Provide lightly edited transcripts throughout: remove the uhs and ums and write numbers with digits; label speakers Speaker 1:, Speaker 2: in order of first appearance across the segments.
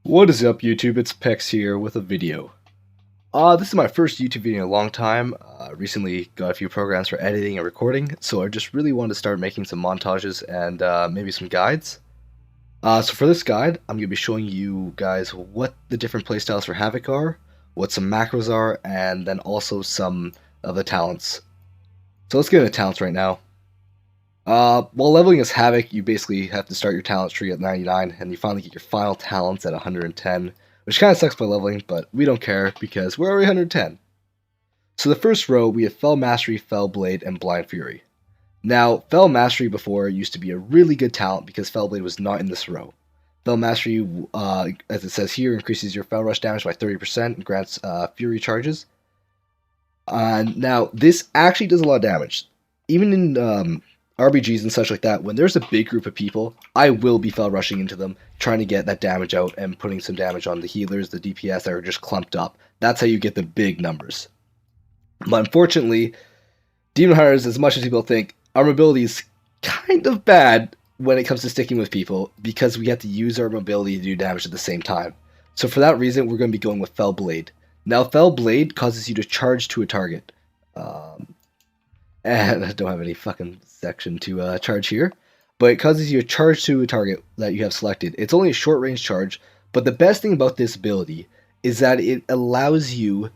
Speaker 1: What is up, YouTube? It's PECS here with a video. This is my first YouTube video in a long time. Recently got a few programs for editing and recording, so I just really wanted to start making some montages and maybe some guides. So for this guide, I'm going to be showing you guys what the different playstyles for Havoc are, what some macros are, and then also some of the talents. So let's get into talents right now. While leveling as Havoc, you basically have to start your talent tree at 99, and you finally get your final talents at 110, which kind of sucks by leveling, but we don't care because we're already 110. So the first row, we have Fell Mastery, Fell Blade, and Blind Fury. Now, Fell Mastery before used to be a really good talent because Fell Blade was not in this row. Fell Mastery, as it says here, increases your Fell Rush damage by 30% and grants Fury charges. Now, this actually does a lot of damage. Even in RBGs and such like that, when there's a big group of people, I will be fell rushing into them, trying to get that damage out and putting some damage on the healers, the DPS that are just clumped up. That's how you get the big numbers. But unfortunately, Demon Hunters, as much as people think, our mobility is kind of bad when it comes to sticking with people, because we have to use our mobility to do damage at the same time. So for that reason, we're going to be going with Fell Blade. Now, Fell Blade causes you to charge to a target. And I don't have any fucking section to charge here, but it causes you to charge to a target that you have selected. It's only a short range charge, but the best thing about this ability is that it allows you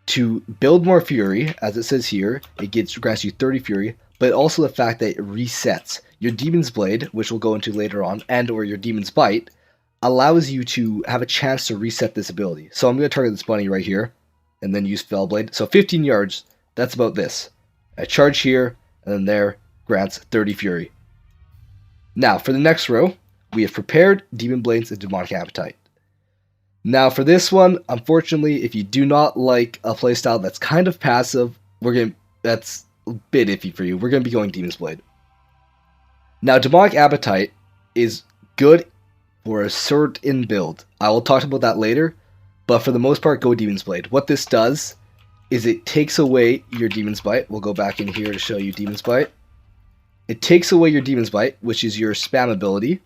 Speaker 1: to build more fury, as it says here. It grants you 30 fury, but also the fact that it resets. Your Demon's Blade, which we'll go into later on, and or your Demon's Bite, allows you to have a chance to reset this ability. So I'm going to target this bunny right here, and then use Fell Blade. So 15 yards, that's about this. I charge here, and then there, grants 30 Fury. Now, for the next row, we have Prepared, Demon Blades, and Demonic Appetite. Now, for this one, unfortunately, if you do not like a playstyle that's kind of passive, that's a bit iffy for you. We're going to be going Demon's Blade. Now, Demonic Appetite is good for a certain build. I will talk about that later, but for the most part, go Demon's Blade. What this does is it takes away your Demon's Bite. We'll go back in here to show you Demon's Bite. It takes away your Demon's Bite, which is your spam ability,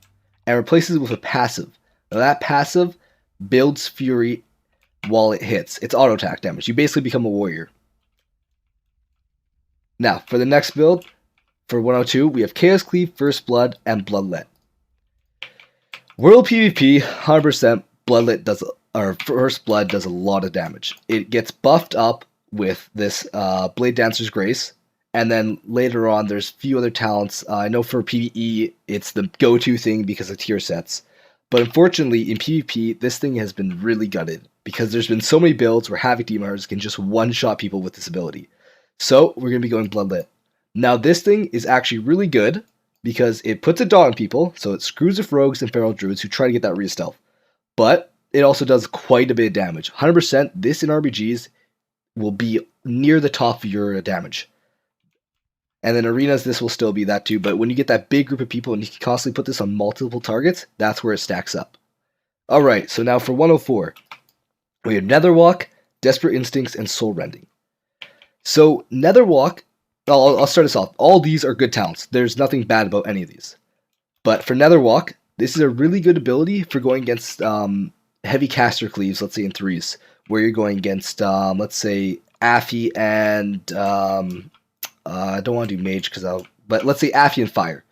Speaker 1: and replaces it with a passive. Now that passive builds Fury while it hits. It's auto attack damage. You basically become a warrior. Now, for the next build, for 102, we have Chaos Cleave, First Blood, and Bloodlet. World PvP, 100% Bloodlet First Blood does a lot of damage. It gets buffed up with this Blade Dancer's Grace, and then later on there's a few other talents. I know for PvE it's the go-to thing because of tier sets, but unfortunately in PvP this thing has been really gutted because there's been so many builds where Havoc Demon Hunters can just one-shot people with this ability. So we're going to be going Bloodlet. Now this thing is actually really good because it puts a dot on people, so it screws with rogues and feral druids who try to get that re-stealth. But it also does quite a bit of damage. 100%, this in RBGs will be near the top of your damage. And then arenas, this will still be that too, but when you get that big group of people and you can constantly put this on multiple targets, that's where it stacks up. Alright, so now for 104, we have Netherwalk, Desperate Instincts, and Soul Rending. So Netherwalk, I'll start this off. All these are good talents. There's nothing bad about any of these. But for Netherwalk, this is a really good ability for going against heavy caster cleaves, let's say in 3s, where you're going against, let's say, Affy and, I don't want to do Mage, but let's say Affy and Fire.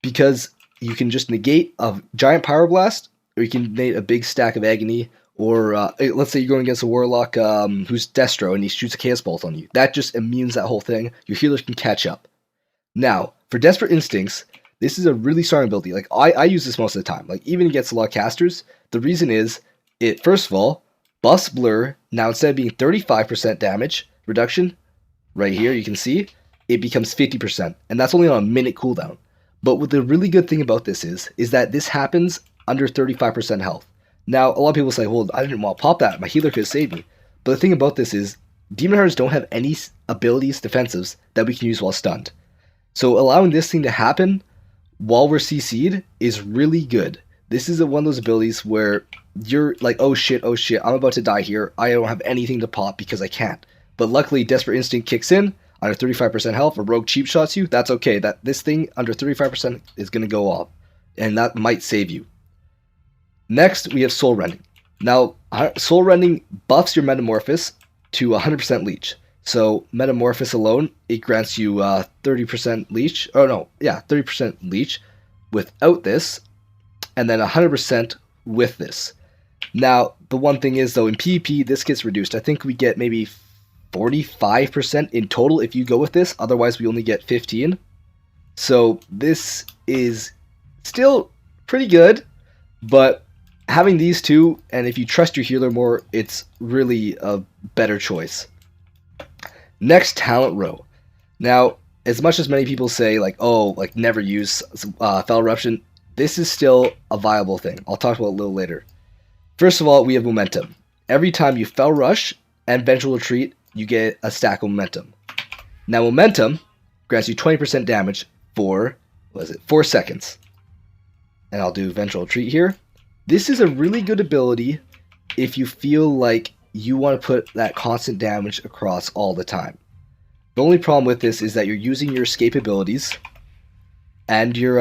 Speaker 1: Because you can just negate a giant Power Blast, or you can negate a big stack of Agony, or let's say you're going against a Warlock who's Destro, and he shoots a Chaos Bolt on you. That just immunes that whole thing. Your healers can catch up. Now, for Desperate Instincts, this is a really strong ability. Like, I use this most of the time. Like, even against a lot of casters. The reason is, it, first of all, buffs Blur. Now, instead of being 35% damage reduction, right here, you can see, it becomes 50%. And that's only on a minute cooldown. But what the really good thing about this is that this happens under 35% health. Now, a lot of people say, well, I didn't want to pop that. My healer could have saved me. But the thing about this is, Demon Hunters don't have any abilities, defensives, that we can use while stunned. So allowing this thing to happen while we're CC'd is really good. This is one of those abilities where you're like, oh shit, I'm about to die here. I don't have anything to pop because I can't. But luckily, Desperate Instinct kicks in, under 35% health, a rogue cheap shots you, that's okay. This thing under 35% is going to go off, and that might save you. Next, we have Soul Rending. Now, Soul Rending buffs your Metamorphosis to 100% leech. So, Metamorphosis alone, it grants you 30% leech. Oh, no, yeah, 30% leech without this, and then 100% with this. Now, the one thing is, though, in PvP, this gets reduced. I think we get maybe 45% in total if you go with this. Otherwise, we only get 15. So, this is still pretty good, but having these two, and if you trust your healer more, it's really a better choice. Next, Talent Row. Now, as much as many people say, like, oh, like, never use Fel Eruption, this is still a viable thing. I'll talk about it a little later. First of all, we have Momentum. Every time you Fel Rush and Vengeful Retreat, you get a stack of Momentum. Now, Momentum grants you 20% damage for, 4 seconds. And I'll do Vengeful Retreat here. This is a really good ability if you feel like you want to put that constant damage across all the time. The only problem with this is that you're using your escape abilities and your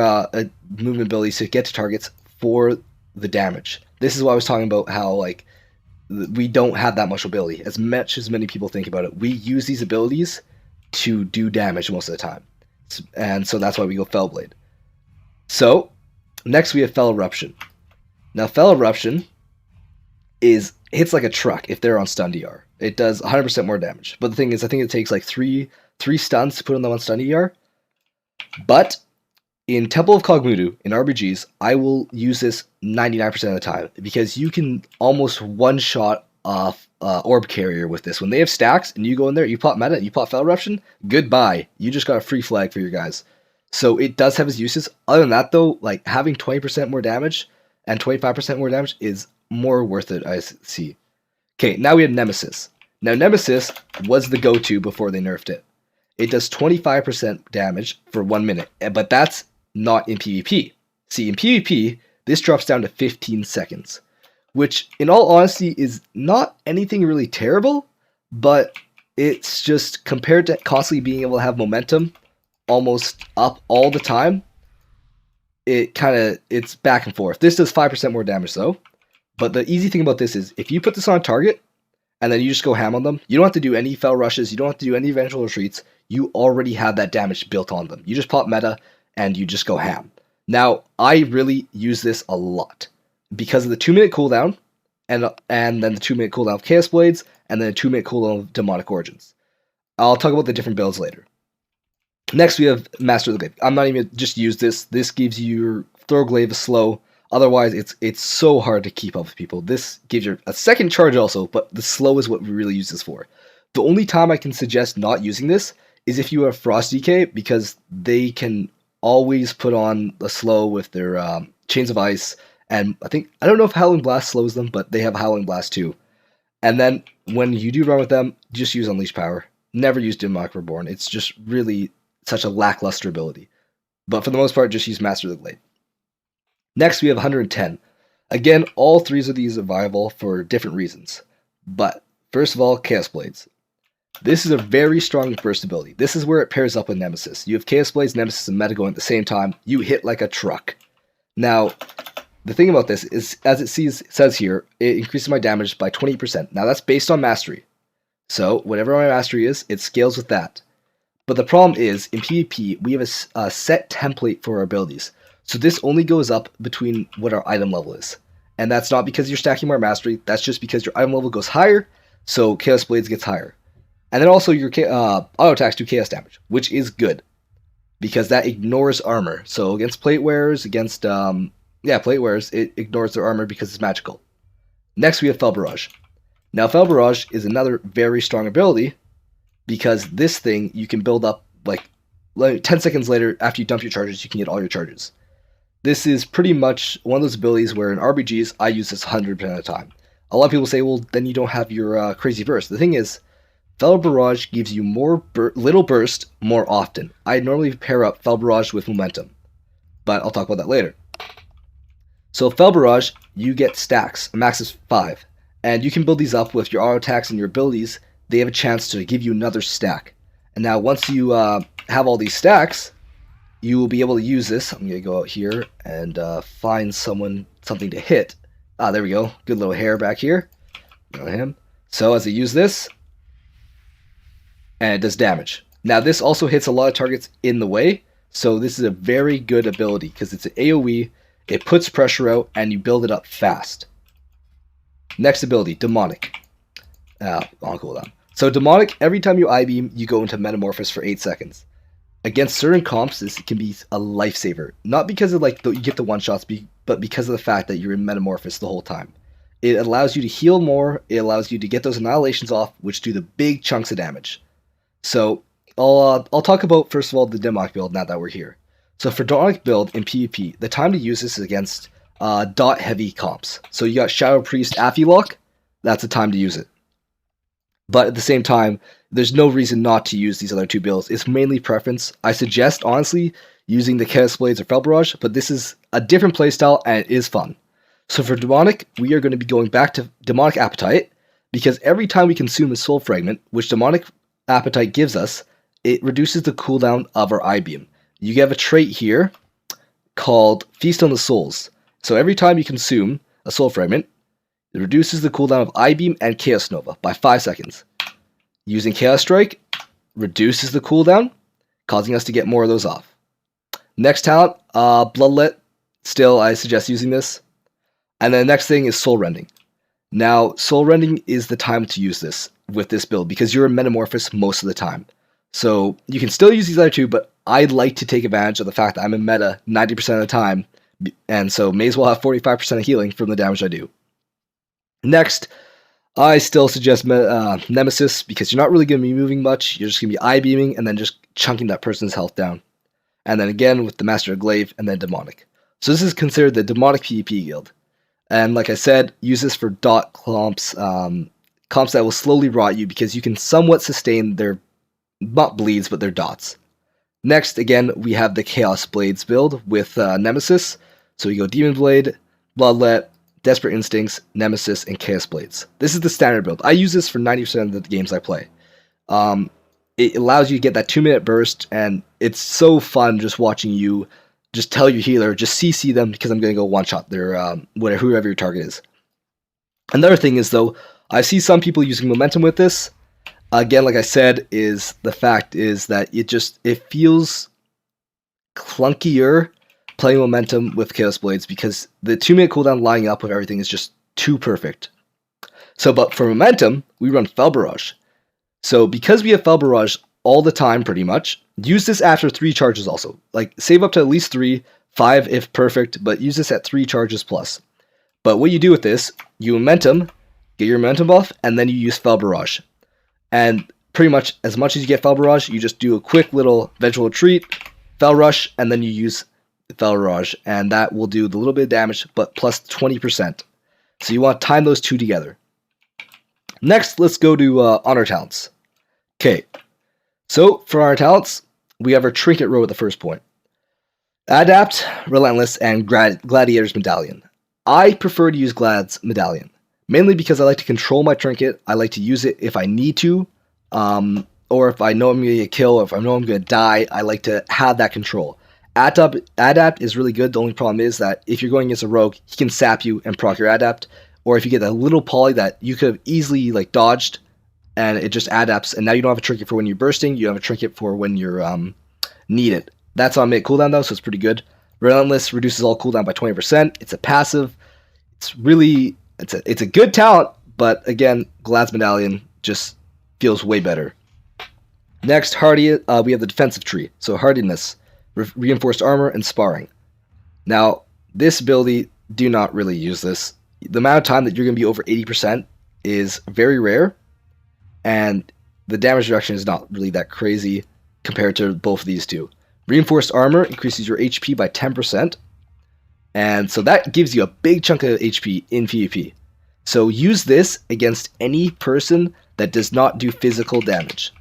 Speaker 1: movement abilities to get to targets for the damage. This is what I was talking about, how like we don't have that much ability. As much as many people think about it, we use these abilities to do damage most of the time. And so that's why we go Fellblade. So, next we have Fel Eruption. Now, Fel Eruption hits like a truck if they're on stun DR. It does 100% more damage. But the thing is, I think it takes like three stuns to put them on stun DR. But in Temple of Kog'Maru, in RBGs, I will use this 99% of the time, because you can almost one-shot off Orb Carrier with this. When they have stacks, and you go in there, you pop Meta, you pop Fel Eruption, goodbye. You just got a free flag for your guys. So it does have its uses. Other than that, though, like having 20% more damage and 25% more damage is more worth it, I see. Okay, now we have Nemesis. Now, Nemesis was the go-to before they nerfed it. It does 25% damage for 1 minute, but that's not in PvP. See, in PvP, this drops down to 15 seconds, which, in all honesty, is not anything really terrible, but it's just, compared to constantly being able to have momentum almost up all the time, it's back and forth. This does 5% more damage, though, but the easy thing about this is, if you put this on a target, and then you just go ham on them, you don't have to do any Fel Rushes, you don't have to do any Vengeful Retreats, you already have that damage built on them. You just pop Meta, and you just go ham. Now, I really use this a lot because of the 2-minute cooldown, and then the 2-minute cooldown of Chaos Blades, and then the 2-minute cooldown of Demonic Origins. I'll talk about the different builds later. Next, we have Master of the Glaive. I'm not even just use this. This gives you your Throw Glaive slow. Otherwise, it's so hard to keep up with people. This gives you a second charge also, but the slow is what we really use this for. The only time I can suggest not using this is if you have Frost DK, because they can always put on a slow with their Chains of Ice, and I don't know if Howling Blast slows them, but they have Howling Blast too. And then when you do run with them, just use Unleash Power. Never use Demonic Reborn. It's just really such a lackluster ability. But for the most part, just use Master of the Glade. Next, we have 110. Again, all three of these are viable for different reasons. But first of all, Chaos Blades. This is a very strong burst ability. This is where it pairs up with Nemesis. You have Chaos Blades, Nemesis, and Meta going at the same time. You hit like a truck. Now, the thing about this is, as it says here, it increases my damage by 20%. Now, that's based on mastery. So, whatever my mastery is, it scales with that. But the problem is, in PvP, we have a set template for our abilities. So this only goes up between what our item level is. And that's not because you're stacking more mastery, that's just because your item level goes higher, so Chaos Blades gets higher. And then also your auto attacks do chaos damage, which is good, because that ignores armor. So against plate wearers, plate wearers, it ignores their armor because it's magical. Next we have Fel Barrage. Now Fel Barrage is another very strong ability, because this thing you can build up like 10 seconds later after you dump your charges, you can get all your charges. This is pretty much one of those abilities where in RBGs, I use this 100% of the time. A lot of people say, well, then you don't have your crazy burst. The thing is, Fel Barrage gives you more little burst more often. I normally pair up Fel Barrage with Momentum, but I'll talk about that later. So Fel Barrage, you get stacks, a max is 5, and you can build these up with your auto attacks and your abilities. They have a chance to give you another stack. And now once you have all these stacks, you will be able to use this. I'm going to go out here and find something to hit there we go. Good little hair back here. Him. So as I use this, and it does damage. Now this also hits a lot of targets in the way, so this is a very good ability because it's an AoE, it puts pressure out, and you build it up fast. Next ability, Demonic. On cooldown. So Demonic, every time you I-beam, you go into Metamorphosis for 8 seconds. Against certain comps, this can be a lifesaver. Not because of you get the one-shots, but because of the fact that you're in Metamorphosis the whole time. It allows you to heal more, it allows you to get those annihilations off, which do the big chunks of damage. So, I'll talk about, first of all, the Demonic build now that we're here. So for Demonic build in PvP, the time to use this is against dot-heavy comps. So you got Shadow Priest Affylock, that's the time to use it. But at the same time, there's no reason not to use these other two builds. It's mainly preference. I suggest, honestly, using the Chaos Blades or Fel Barrage, but this is a different playstyle and it is fun. So for Demonic, we are going to be going back to Demonic Appetite, because every time we consume a Soul Fragment, which Demonic Appetite gives us, it reduces the cooldown of our I-Beam. You have a trait here called Feast on the Souls. So every time you consume a Soul Fragment, it reduces the cooldown of I-Beam and Chaos Nova by 5 seconds. Using Chaos Strike reduces the cooldown, causing us to get more of those off. Next talent, Bloodlet. Still, I suggest using this. And then the next thing is Soul Rending. Now, Soul Rending is the time to use this with this build, because you're in Metamorphosis most of the time. So you can still use these other two, but I'd like to take advantage of the fact that I'm in meta 90% of the time, and so may as well have 45% of healing from the damage I do. Next, I still suggest Nemesis, because you're not really going to be moving much, you're just going to be I-beaming and then just chunking that person's health down. And then again with the Master of Glaive and then Demonic. So this is considered the Demonic PvP guild. And like I said, use this for dot comps, comps that will slowly rot you, because you can somewhat sustain their, not bleeds, but their dots. Next, again, we have the Chaos Blades build with Nemesis. So we go Demon Blade, Bloodlet, Desperate Instincts, Nemesis, and Chaos Blades. This is the standard build. I use this for 90% of the games I play. It allows you to get that 2-minute burst, and it's so fun just watching you just tell your healer, just CC them, because I'm going to go one-shot their whoever your target is. Another thing is, though, I see some people using momentum with this. Again, like I said, is the fact is that it feels clunkier playing momentum with Chaos Blades, because the 2-minute cooldown lining up with everything is just too perfect. So, but for momentum, we run Fel Barrage. So because we have Fel Barrage all the time, pretty much, use this after 3 charges also. Like, save up to at least 3, 5 if perfect, but use this at 3 charges plus. But what you do with this, you momentum, get your momentum buff, and then you use Fel Barrage. And pretty much as you get Fel Barrage, you just do a quick little Vengeful Retreat, Fel Rush, and then you use Fel Barrage, and that will do the little bit of damage, but plus 20%. So you want to time those two together. Next, let's go to Honor Talents. Okay, so for our talents, we have our Trinket row at the first point. Adapt, Relentless, and Gladiator's Medallion. I prefer to use Glad's Medallion, mainly because I like to control my Trinket. I like to use it if I need to, or if I know I'm going to get killed, or if I know I'm going to die, I like to have that control. Adapt is really good. The only problem is that if you're going against a rogue, he can sap you and proc your Adapt, or if you get that little poly that you could have easily dodged, and it just adapts, and now you don't have a trinket for when you're bursting, you have a trinket for when you're needed. That's on mid cooldown though, so it's pretty good. Relentless reduces all cooldown by 20%. It's a passive. It's a good talent, but again, Glad's Medallion just feels way better. Next, Hardy, we have the defensive tree. So Hardiness, Reinforced Armor, and Sparring. Now, this ability, do not really use this. The amount of time that you're going to be over 80% is very rare, and the damage reduction is not really that crazy compared to both of these two. Reinforced Armor increases your HP by 10%, and so that gives you a big chunk of HP in PvP. So use this against any person that does not do physical damage.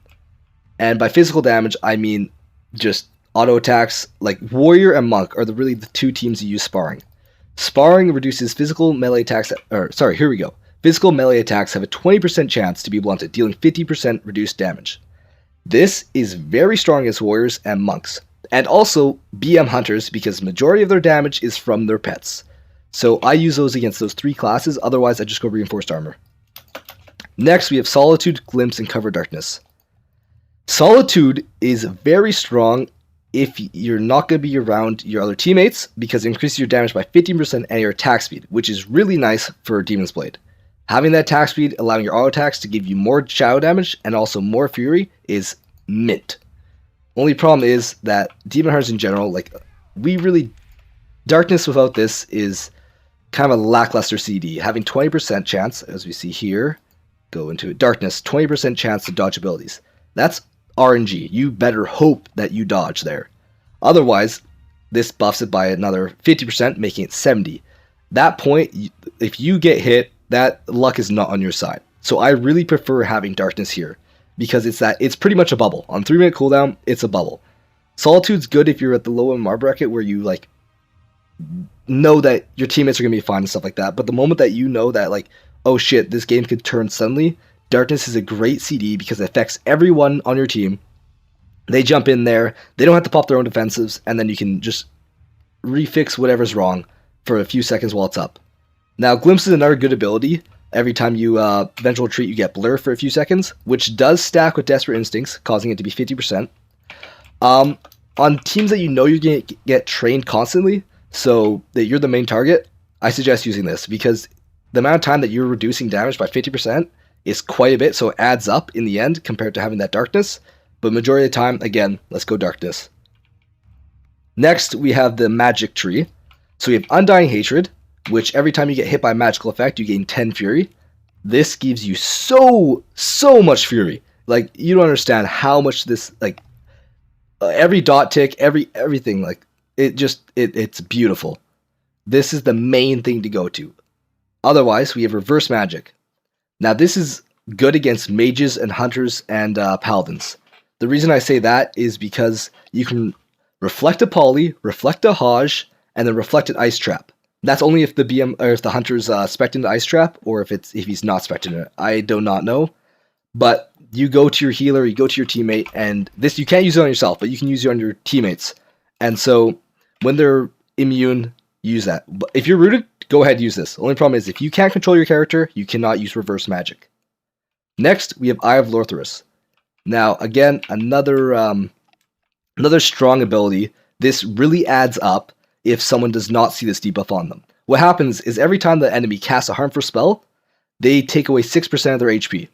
Speaker 1: And by physical damage, I mean just auto attacks. Like Warrior and Monk are really the two teams that use Sparring. Sparring reduces physical melee attacks, Physical melee attacks have a 20% chance to be blunted, dealing 50% reduced damage. This is very strong against Warriors and Monks, and also BM Hunters, because the majority of their damage is from their pets. So I use those against those 3 classes, otherwise I just go Reinforced Armor. Next, we have Solitude, Glimpse, and Cover Darkness. Solitude is very strong if you're not going to be around your other teammates, because it increases your damage by 15% and your attack speed, which is really nice for Demon's Blade. Having that attack speed, allowing your auto attacks to give you more shadow damage and also more fury is mint. Only problem is that Demon Hunters in general, like, Darkness without this is kind of a lackluster CD. Having 20% chance, as we see here, go into it, Darkness, 20% chance to dodge abilities. That's RNG. You better hope that you dodge there. Otherwise, this buffs it by another 50%, making it 70. That point, if you get hit, that luck is not on your side. So I really prefer having Darkness here, because it's pretty much a bubble. On 3-minute cooldown, it's a bubble. Solitude's good if you're at the low MR bracket where you like know that your teammates are going to be fine and stuff like that. But the moment that you know that, like, oh shit, this game could turn suddenly, Darkness is a great CD because it affects everyone on your team. They jump in there, they don't have to pop their own defensives, and then you can just refix whatever's wrong for a few seconds while it's up. Now, Glimpse is another good ability. Every time you Vengeful Retreat, you get Blur for a few seconds, which does stack with Desperate Instincts, causing it to be 50%. On teams that you know you're going to get trained constantly, so that you're the main target, I suggest using this, because the amount of time that you're reducing damage by 50% is quite a bit, so it adds up in the end compared to having that Darkness. But majority of the time, again, let's go Darkness. Next, we have the Magic Tree. So we have Undying Hatred, which every time you get hit by a magical effect, you gain 10 Fury. This gives you so much Fury. Like, you don't understand how much this, like, every dot tick, everything, like, it's beautiful. This is the main thing to go to. Otherwise, we have Reverse Magic. Now, this is good against mages and hunters and paladins. The reason I say that is because you can reflect a poly, reflect a Hajj, and then reflect an Ice Trap. That's only if the BM or if the hunter's specting the Ice Trap, or if he's not specting it. I do not know. But you go to your healer, you go to your teammate, and this, you can't use it on yourself, but you can use it on your teammates. And so when they're immune, use that. But if you're rooted, go ahead and use this. Only problem is if you can't control your character, you cannot use Reverse Magic. Next, we have Eye of Lortherus. Now, again, another strong ability. This really adds up if someone does not see this debuff on them. What happens is every time the enemy casts a harmful spell, they take away 6% of their HP.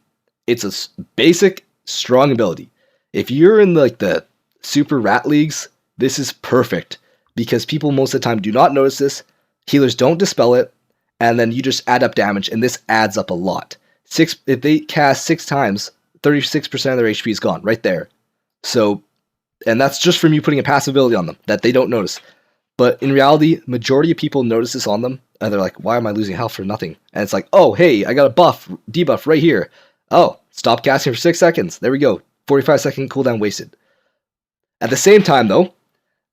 Speaker 1: It's a basic, strong ability. If you're in the super rat leagues, this is perfect, because people most of the time do not notice this, healers don't dispel it, and then you just add up damage, and this adds up a lot. If they cast 6 times, 36% of their HP is gone, right there. So, and that's just from you putting a passive ability on them, that they don't notice. But in reality, majority of people notice this on them, and they're like, why am I losing health for nothing? And it's like, oh, hey, I got a debuff right here. Oh, stop casting for 6 seconds. There we go. 45-second cooldown wasted. At the same time, though,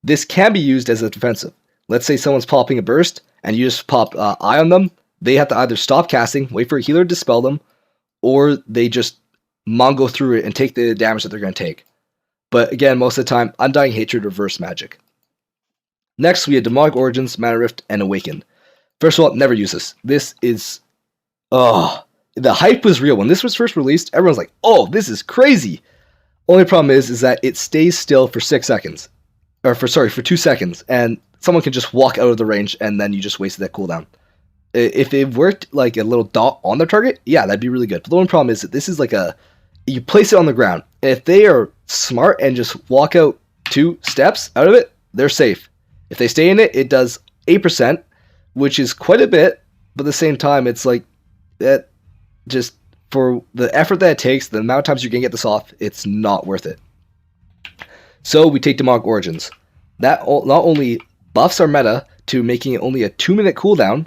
Speaker 1: this can be used as a defensive. Let's say someone's popping a burst, and you just pop Eye on them. They have to either stop casting, wait for a healer to dispel them, or they just Mongo through it and take the damage that they're going to take. But again, most of the time, Undying Hatred, Reverse Magic. Next, we have Demonic Origins, Mana Rift, and Awaken. First of all, never use this. This is... the hype was real. When this was first released, everyone's like, oh, this is crazy! Only problem is that it stays still for 6 seconds. Or for 2 seconds. And someone can just walk out of the range, and then you just wasted that cooldown. If it worked like a little dot on their target, yeah, that'd be really good. But the only problem is that this is like you place it on the ground. And if they are smart and just walk out 2 steps out of it, they're safe. If they stay in it, it does 8%, which is quite a bit, but at the same time, it's like, that just, for the effort that it takes, the amount of times you're going to get this off, it's not worth it. So we take Demonic Origins. That not only buffs our meta to making it only a 2-minute cooldown,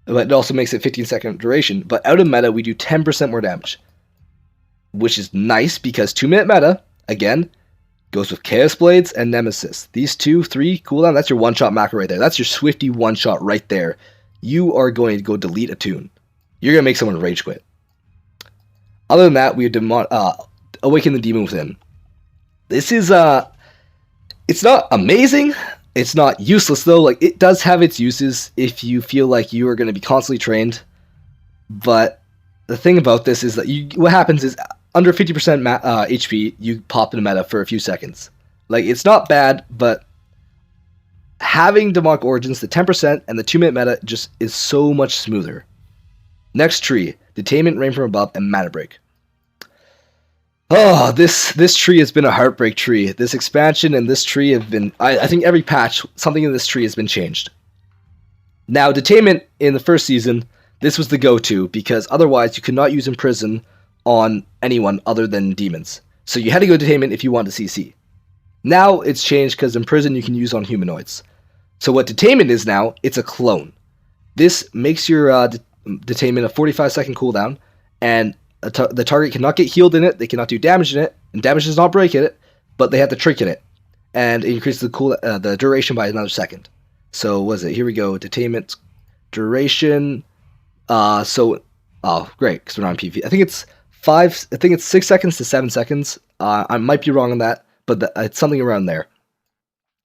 Speaker 1: but it also makes it 15-second duration, but out of meta, we do 10% more damage. Which is nice, because 2-minute meta, again, goes with Chaos Blades and Nemesis. These 2-3 cooldown, that's your one-shot macro right there. That's your Swifty one-shot right there. You are going to go delete a tune. You're going to make someone rage quit. Other than that, we have Awaken the Demon Within. This is, it's not amazing. It's not useless though. Like, it does have its uses if you feel like you are going to be constantly trained. But the thing about this is that what happens is under 50% HP, you pop in a meta for a few seconds. Like, it's not bad, but having Demonic Origins, the 10% and the 2-minute meta just is so much smoother. Next tree, Detainment, Rain from Above, and Mana Break. Oh, this tree has been a heartbreak tree. This expansion and this tree have been... I think every patch, something in this tree has been changed. Now, Detainment in the first season, this was the go-to, because otherwise you could not use Imprison on anyone other than demons. So you had to go Detainment if you wanted to CC. Now it's changed because Imprison you can use on humanoids. So what Detainment is now, it's a clone. This makes your Detainment a 45-second cooldown, and the target cannot get healed in it, they cannot do damage in it, and damage does not break it, but they have to trick in it. And it increases the duration by another second. So what is it? Here we go. Detainment duration. Oh, great, because we're not on PvP. I think it's 6 seconds to 7 seconds. I might be wrong on that, but it's something around there.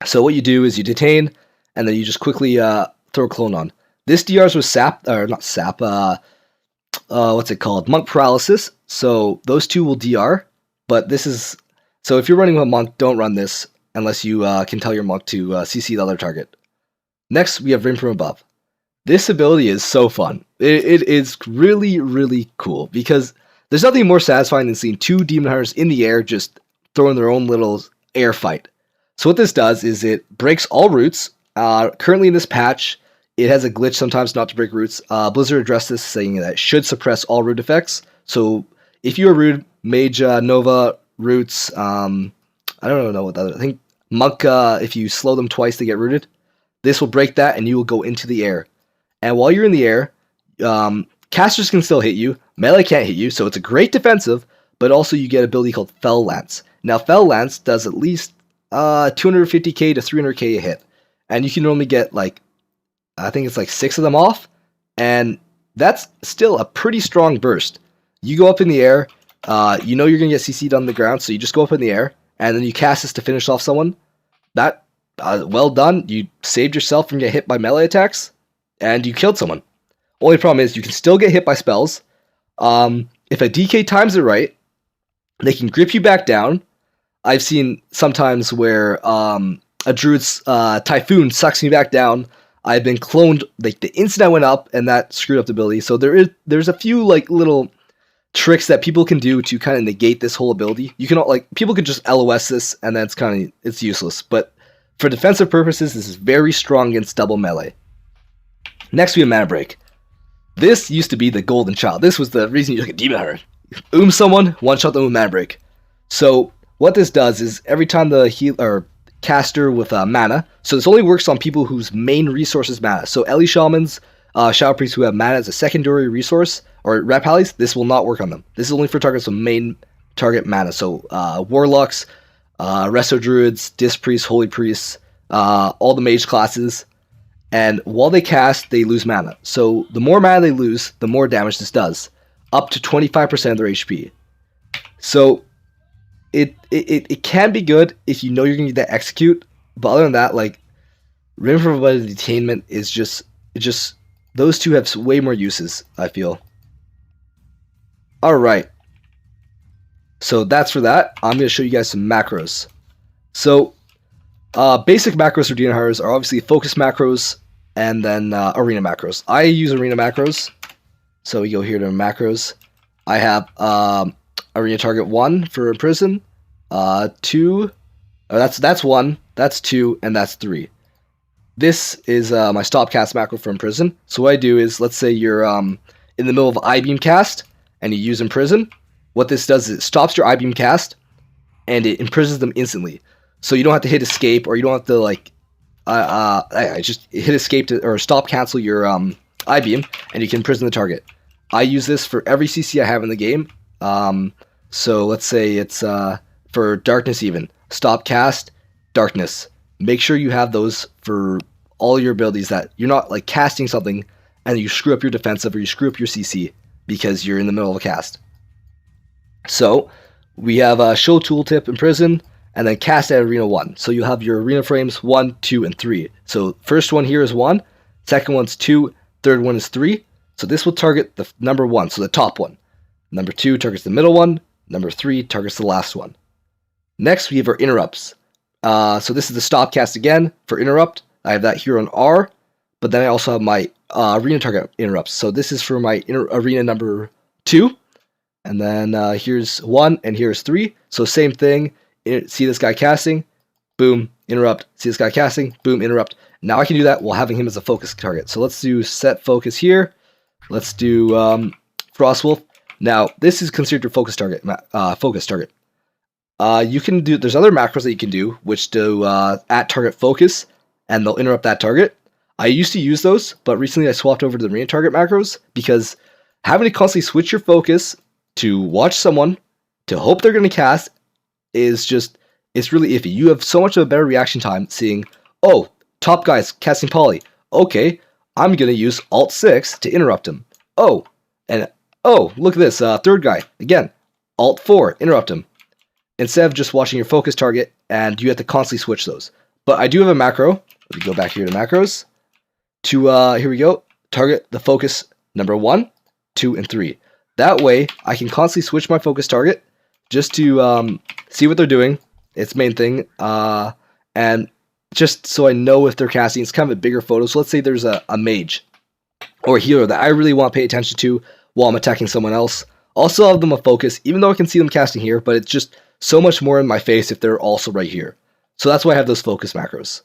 Speaker 1: So what you do is you detain, and then you just quickly throw a clone on. This DRs with sap, or not sap, what's it called? Monk Paralysis. So those two will DR, but this is... So if you're running a monk, don't run this unless you can tell your monk to CC the other target. Next, we have Rain from Above. This ability is so fun. It is really, really cool, because there's nothing more satisfying than seeing two demon hunters in the air just throwing their own little air fight. So what this does is it breaks all roots. Currently in this patch, it has a glitch sometimes not to break roots. Blizzard addressed this, saying that it should suppress all root effects. So if you're root, Mage, Nova, roots, I don't know what the other... I think Monk, if you slow them twice, they get rooted. This will break that, and you will go into the air. And while you're in the air, casters can still hit you. Melee can't hit you, so it's a great defensive, but also you get an ability called Fell Lance. Now, Fell Lance does at least 250k to 300k a hit. And you can normally get, like, I think it's like 6 of them off, and that's still a pretty strong burst. You go up in the air, you know you're going to get CC'd on the ground, so you just go up in the air, and then you cast this to finish off someone. That, well done. You saved yourself from getting hit by melee attacks, and you killed someone. Only problem is you can still get hit by spells. If a DK times it right, they can grip you back down. I've seen sometimes where a Druid's Typhoon sucks me back down. I've been cloned like the instant I went up, and that screwed up the ability. So there's a few like little tricks that people can do to kind of negate this whole ability. You can people could just LOS this, and then it's useless. But for defensive purposes, this is very strong against double melee. Next, we have Mana Break. This used to be the golden child. This was the reason you look at Demon Hunter. Someone, one-shot them with Mana Break. So what this does is every time the caster with mana, so this only works on people whose main resource is mana. So Ellie Shamans, Shadow Priests who have mana as a secondary resource, or Rat Pallies, this will not work on them. This is only for targets with main target mana. So Warlocks, Resto Druids, Disc Priests, Holy Priests, all the mage classes. And while they cast, they lose mana. So the more mana they lose, the more damage this does. Up to 25% of their HP. So it can be good if you know you're going to get that execute. But other than that, like, Rain from Above and Detainment is just those two have way more uses, I feel. Alright. So that's for that. I'm going to show you guys some macros. So, basic macros for Demon Hunters are obviously focus macros and then arena macros. I use arena macros. So we go here to macros. I have arena target 1 for Imprison, 2, that's 1, that's 2, and that's 3. This is my stopcast macro for Imprison. So what I do is, let's say you're in the middle of I-beam cast, and you use Imprison. What this does is it stops your I-beam cast, and it imprisons them instantly. So you don't have to hit escape, or you don't have to I just hit escape or stop cancel your I-beam, and you can imprison the target. I use this for every CC I have in the game. So let's say it's for darkness even. Stop cast, darkness. Make sure you have those for all your abilities, that you're not like casting something and you screw up your defensive or you screw up your CC because you're in the middle of a cast. So we have a show tooltip Imprison, and then cast at arena 1. So you have your arena frames 1, 2, and 3. So first one here is 1, second one's 2, third one is 3. So this will target the number 1, so the top one. Number 2 targets the middle one. Number 3 targets the last one. Next, we have our interrupts. So this is the stopcast again for interrupt. I have that here on R, but then I also have my arena target interrupts. So this is for my arena number 2, and then here's 1, and here's 3. So same thing. See this guy casting, boom, interrupt. See this guy casting, boom, interrupt. Now I can do that while having him as a focus target. So let's do set focus here. Let's do Frostwolf. Now this is considered your focus target. You can do. There's other macros that you can do, which do at target focus, and they'll interrupt that target. I used to use those, but recently I swapped over to the arena target macros because having to constantly switch your focus to watch someone to hope they're going to cast is just, it's really iffy. You have so much of a better reaction time seeing, oh, top guy's casting poly. Okay, I'm going to use Alt 6 to interrupt him. Oh, and oh, look at this, third guy. Again, Alt 4, interrupt him. Instead of just watching your focus target, and you have to constantly switch those. But I do have a macro. Let me go back here to macros. Here we go, target the focus number 1, 2, and 3. That way, I can constantly switch my focus target just to see what they're doing. It's main thing, and just so I know if they're casting. It's kind of a bigger photo. So let's say there's a mage or a healer that I really want to pay attention to while I'm attacking someone else. I'll still have them a focus, even though I can see them casting here, but it's just so much more in my face if they're also right here. So that's why I have those focus macros.